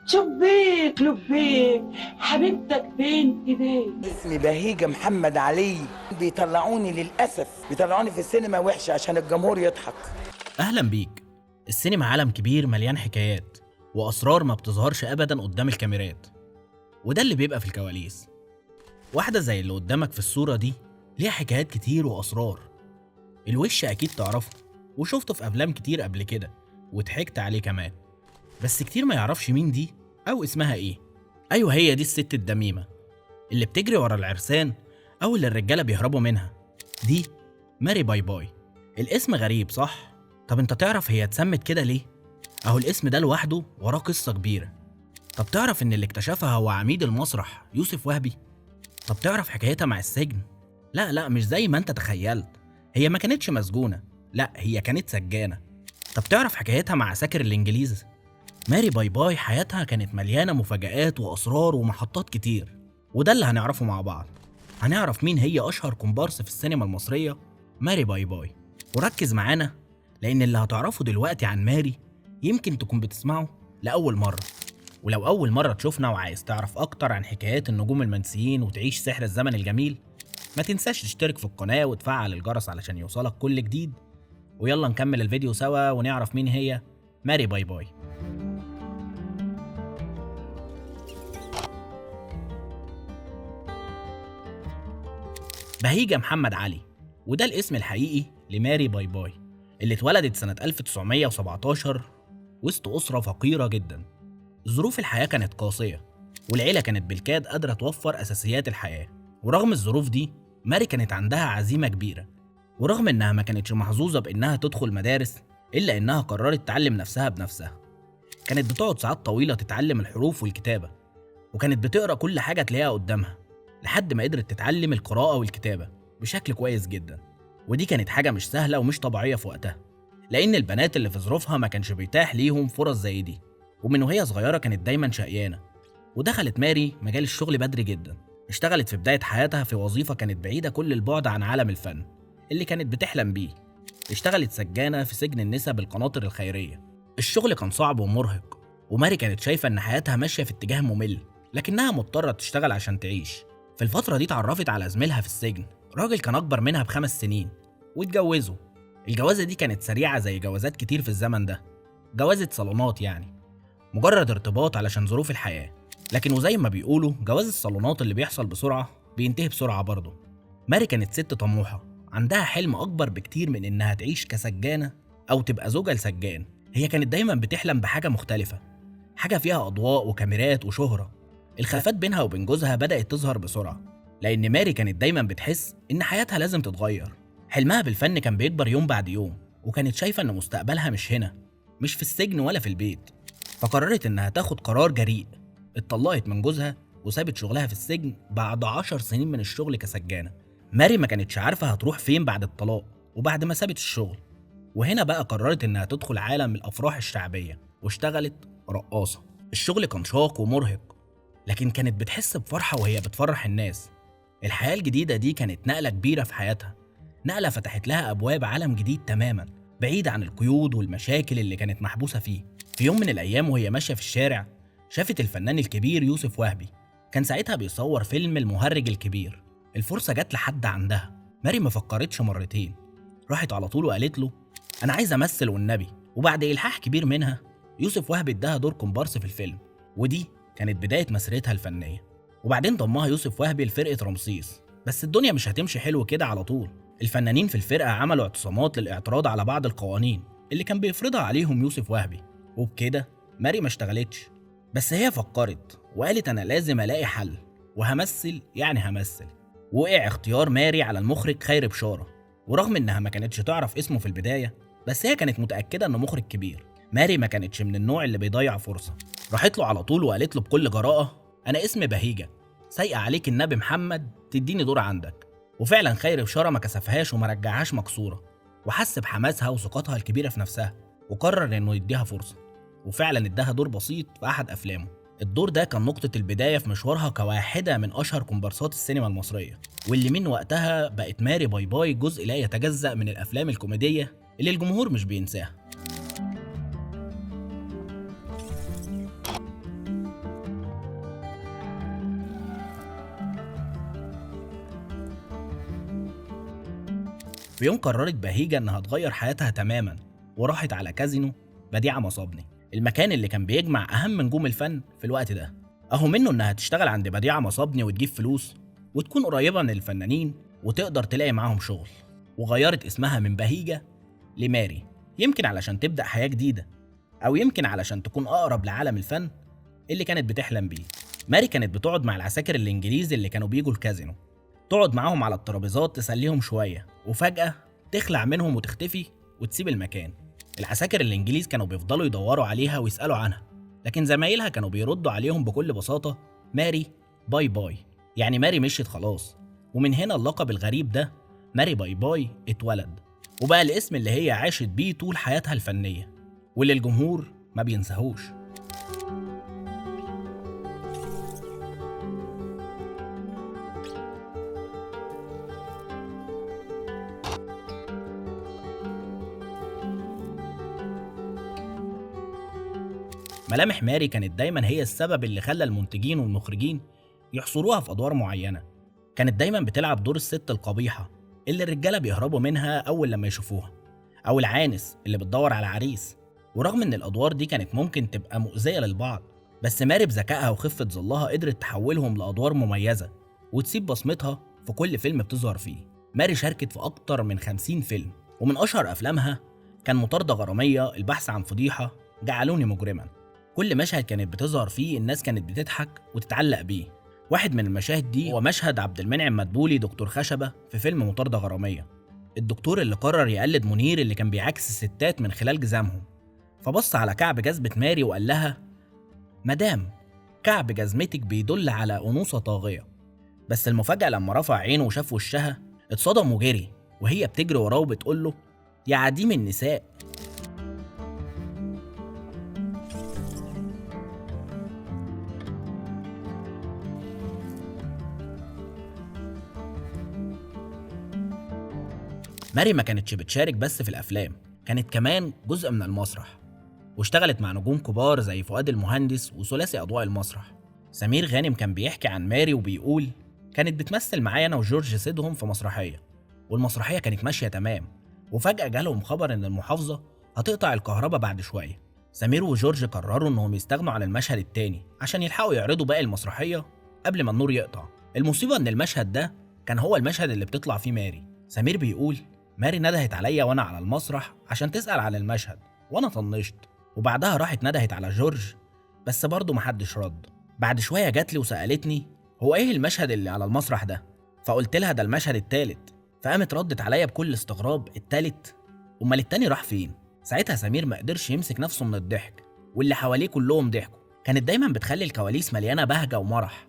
شبيك لبيك حبيبتك فين ايديك. اسمي بهيجة محمد علي. بيطلعوني للأسف بيطلعوني في السينما وحشة عشان الجمهور يضحك. أهلا بيك. السينما عالم كبير مليان حكايات وأسرار ما بتظهرش أبدا قدام الكاميرات، وده اللي بيبقى في الكواليس. واحدة زي اللي قدامك في الصورة دي ليها حكايات كتير وأسرار. الوش أكيد تعرفه وشفته في أفلام كتير قبل كده وضحكت عليه كمان، بس كتير ما يعرفش مين دي أو اسمها إيه. أيوة، هي دي الست الدميمة اللي بتجري ورا العرسان أو اللي الرجالة بيهربوا منها. دي ماري باي باي. الاسم غريب صح؟ طب انت تعرف هي اتسمت كده ليه؟ اهو الاسم ده لوحده وراه قصة كبيرة. طب تعرف ان اللي اكتشفها هو عميد المسرح يوسف وهبي؟ طب تعرف حكايتها مع السجن؟ لا مش زي ما انت تخيلت، هي ما كانتش مسجونة، لا هي كانت سجانة. طب تعرف حكايتها مع عساكر الانجليز؟ ماري باي باي حياتها كانت مليانة مفاجآت واسرار ومحطات كتير، وده اللي هنعرفه مع بعض. هنعرف مين هي اشهر كومبارس في السينما المصرية، ماري باي باي. وركز معانا لأن اللي هتعرفه دلوقتي عن ماري يمكن تكون بتسمعه لأول مرة. ولو أول مرة تشوفنا وعايز تعرف أكتر عن حكايات النجوم المنسيين وتعيش سحر الزمن الجميل، ما تنساش تشترك في القناة وتفعل الجرس علشان يوصلك كل جديد. ويلا نكمل الفيديو سوا ونعرف مين هي ماري باي باي. بهيجة محمد علي، وده الاسم الحقيقي لماري باي باي، اللي اتولدت سنة 1917 وسط أسرة فقيرة جدا. ظروف الحياة كانت قاسية والعيلة كانت بالكاد قادرة توفر أساسيات الحياة. ورغم الظروف دي ماري كانت عندها عزيمة كبيرة، ورغم إنها ما كانتش محظوظة بإنها تدخل مدارس إلا إنها قررت تعلم نفسها بنفسها. كانت بتقعد ساعات طويلة تتعلم الحروف والكتابة، وكانت بتقرأ كل حاجة تلاقيها قدامها لحد ما قدرت تتعلم القراءة والكتابة بشكل كويس جدا. ودي كانت حاجة مش سهلة ومش طبيعية في وقتها، لأن البنات اللي في ظروفها ما كانش بيتاح ليهم فرص زي دي. ومن وهي صغيرة كانت دايما شقيانة. ودخلت ماري مجال الشغل بدري جدا. اشتغلت في بداية حياتها في وظيفة كانت بعيدة كل البعد عن عالم الفن اللي كانت بتحلم بيه. اشتغلت سجانة في سجن النساء بالقناطر الخيرية. الشغل كان صعب ومرهق، وماري كانت شايفة إن حياتها ماشية في اتجاه ممل، لكنها مضطرة تشتغل عشان تعيش. في الفترة دي اتعرفت على زميلها في السجن، راجل كان أكبر منها ب5 سنين، واتجوزوا. الجوازة دي كانت سريعة زي جوازات كتير في الزمن ده، جوازة صالونات يعني، مجرد ارتباط علشان ظروف الحياة. لكن وزي ما بيقولوا جواز الصالونات اللي بيحصل بسرعة بينتهي بسرعة برضه. ماري كانت ست طموحة، عندها حلم أكبر بكتير من إنها تعيش كسجانة أو تبقى زوجة لسجان. هي كانت دايما بتحلم بحاجة مختلفة، حاجة فيها أضواء وكاميرات وشهرة. الخلافات بينها وبين جوزها بدأت تظهر بسرعة، لأن ماري كانت دايما بتحس إن حياتها لازم تتغير. حلمها بالفن كان بيكبر يوم بعد يوم، وكانت شايفة إن مستقبلها مش هنا، مش في السجن ولا في البيت. فقررت إنها تاخد قرار جريء. اتطلقت من جوزها وسابت شغلها في السجن بعد 10 سنين من الشغل كسجانة. ماري ما كانتش عارفة هتروح فين بعد الطلاق وبعد ما سابت الشغل. وهنا بقى قررت إنها تدخل عالم الأفراح الشعبية، واشتغلت رقاصة. الشغل كان شاق ومرهق، لكن كانت بتحس بفرحة وهي بتفرح الناس. الحياة الجديدة دي كانت نقلة كبيرة في حياتها، نقلة فتحت لها أبواب عالم جديد تماما، بعيد عن القيود والمشاكل اللي كانت محبوسة فيه. في يوم من الأيام وهي ماشية في الشارع شافت الفنان الكبير يوسف وهبي، كان ساعتها بيصور فيلم المهرج الكبير. الفرصة جت لحد عندها. ماري ما فكرتش مرتين، راحت على طول وقالت له أنا عايزة أمثل والنبي. وبعد إلحاح كبير منها يوسف وهبي اداها دور كومبارس في الفيلم، ودي كانت بداية مسيرتها الفنية. وبعدين ضمها يوسف وهبي لفرقة رمسيس. بس الدنيا مش هتمشي حلو كده على طول. الفنانين في الفرقة عملوا اعتصامات للاعتراض على بعض القوانين اللي كان بيفرضها عليهم يوسف وهبي، وبكده ماري ما اشتغلتش. بس هي فكرت وقالت أنا لازم ألاقي حل، وهمثل يعني همثل. وقع اختيار ماري على المخرج خير بشارة، ورغم إنها ما كانتش تعرف اسمه في البداية، بس هي كانت متأكدة إنه مخرج كبير. ماري ما كانتش من النوع اللي بيضيع فرصة، راحت له على طول وقالت له بكل جراءة أنا اسمي بهيجة، سايقة عليك النبي محمد تديني دور عندك. وفعلا خير بشارة ما كسفهاش وما رجعهاش مكسورة، وحس بحماسها وثقتها الكبيرة في نفسها، وقرر إنه يديها فرصة. وفعلا اداها دور بسيط في أحد أفلامه. الدور ده كان نقطة البداية في مشوارها كواحدة من أشهر كومبارسات السينما المصرية، واللي من وقتها بقت ماري باي باي جزء لا يتجزأ من الأفلام الكوميدية اللي الجمهور مش بينساها. في يوم قررت بهيجة إنها تغير حياتها تماما وراحت على كازينو بديعة مصابني، المكان اللي كان بيجمع أهم نجوم الفن في الوقت ده. أهو منه إنها تشتغل عند بديعة مصابني وتجيب فلوس وتكون قريبة من الفنانين وتقدر تلاقي معاهم شغل. وغيرت اسمها من بهيجة لماري، يمكن علشان تبدأ حياة جديدة، أو يمكن علشان تكون أقرب لعالم الفن اللي كانت بتحلم بيه. ماري كانت بتقعد مع العساكر الإنجليز اللي كانوا بيجوا الكازينو، تقعد معاهم على الترابيزات تسليهم شوية، وفجأة تخلع منهم وتختفي وتسيب المكان. العساكر الإنجليز كانوا بيفضلوا يدوروا عليها ويسألوا عنها، لكن زمايلها كانوا بيردوا عليهم بكل بساطة ماري باي باي، يعني ماري مشيت خلاص. ومن هنا اللقب الغريب ده ماري باي باي اتولد، وبقى الاسم اللي هي عاشت بيه طول حياتها الفنية واللي الجمهور ما بينساهوش. ملامح ماري كانت دايما هي السبب اللي خلى المنتجين والمخرجين يحصروها في أدوار معينة. كانت دايما بتلعب دور الست القبيحة اللي الرجالة بيهربوا منها أول لما يشوفوها، أو العانس اللي بتدور على عريس. ورغم إن الأدوار دي كانت ممكن تبقى مؤذية للبعض، بس ماري بذكائها وخفة ظلها قدرت تحولهم لأدوار مميزة وتسيب بصمتها في كل فيلم بتظهر فيه. ماري شاركت في أكتر من 50 فيلم، ومن أشهر أفلامها كان مطاردة غرامية، البحث عن فضيحة، جعلوني مجرما. كل مشهد كانت بتظهر فيه الناس كانت بتضحك وتتعلق بيه. واحد من المشاهد دي هو مشهد عبد المنعم مدبولي دكتور خشبة في فيلم مطاردة غرامية، الدكتور اللي قرر يقلد منير اللي كان بيعاكس الستات من خلال جزامهم. فبص على كعب جزمة ماري وقال لها: مدام، كعب جزمتك بيدل على أنوثة طاغية. بس المفاجأة لما رفع عينه وشاف وشها اتصدم وجري، وهي بتجري وراه وبتقول له: يا عديم النساء. ماري ما كانتش بتشارك بس في الأفلام، كانت كمان جزء من المسرح، واشتغلت مع نجوم كبار زي فؤاد المهندس وثلاثي أضواء المسرح. سمير غانم كان بيحكي عن ماري وبيقول: كانت بتمثل معايا أنا وجورج سيدهم في مسرحية، والمسرحية كانت ماشية تمام، وفجأة جالهم خبر إن المحافظة هتقطع الكهرباء بعد شوية. سمير وجورج قرروا إنهم يستغنوا عن المشهد التاني عشان يلحقوا يعرضوا باقي المسرحية قبل ما النور يقطع. المصيبة إن المشهد ده كان هو المشهد اللي بتطلع فيه ماري. سمير بيقول: ماري ندهت عليا وانا على المسرح عشان تسأل عن المشهد، وانا طنشت، وبعدها راحت ندهت على جورج بس برضه محدش رد. بعد شوية جات لي وسألتني: هو ايه المشهد اللي على المسرح ده؟ فقلت لها: ده المشهد التالت. فقامت ردت عليا بكل استغراب: التالت؟ امال التاني راح فين؟ ساعتها سمير ما قدرش يمسك نفسه من الضحك، واللي حواليه كلهم ضحكوا. كانت دايما بتخلي الكواليس مليانة بهجة ومرح.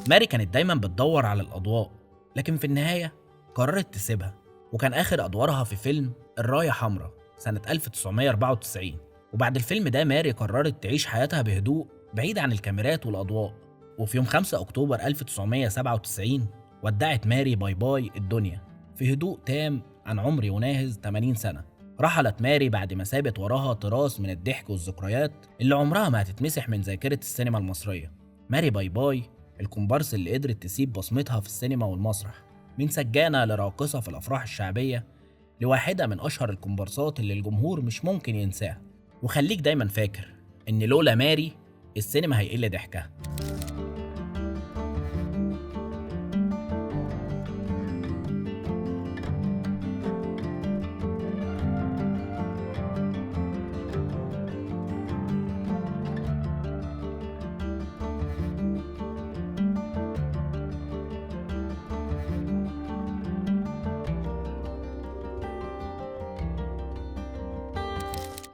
ماري كانت دايما بتدور على الأضواء، لكن في النهاية قررت تسيبها، وكان آخر أدوارها في فيلم الراية حمراء سنة 1994. وبعد الفيلم ده ماري قررت تعيش حياتها بهدوء بعيد عن الكاميرات والأضواء. وفي يوم 5 أكتوبر 1997 ودعت ماري باي باي الدنيا في هدوء تام عن عمر يناهز 80 سنة. رحلت ماري بعد ما سابت وراها تراث من الضحك والذكريات اللي عمرها ما هتتمسح من ذاكرة السينما المصرية. ماري باي باي الكومبارس اللي قدرت تسيب بصمتها في السينما والمسرح، من سجانة لراقصة في الأفراح الشعبية لواحدة من أشهر الكومبارسات اللي الجمهور مش ممكن ينساها. وخليك دايما فاكر إن لولا ماري السينما هيقل ضحكها.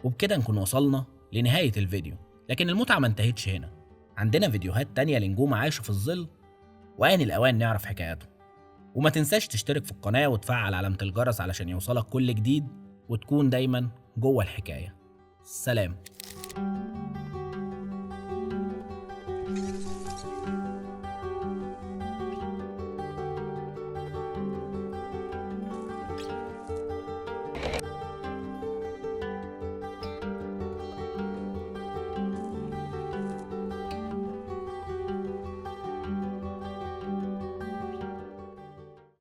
وبكده نكون وصلنا لنهاية الفيديو، لكن المتعة ما انتهتش هنا. عندنا فيديوهات تانية لنجوم عاشوا في الظل وآن الأوان نعرف حكاياتهم. وما تنساش تشترك في القناة وتفعل علامة الجرس علشان يوصلك كل جديد وتكون دايما جوه الحكاية. سلام.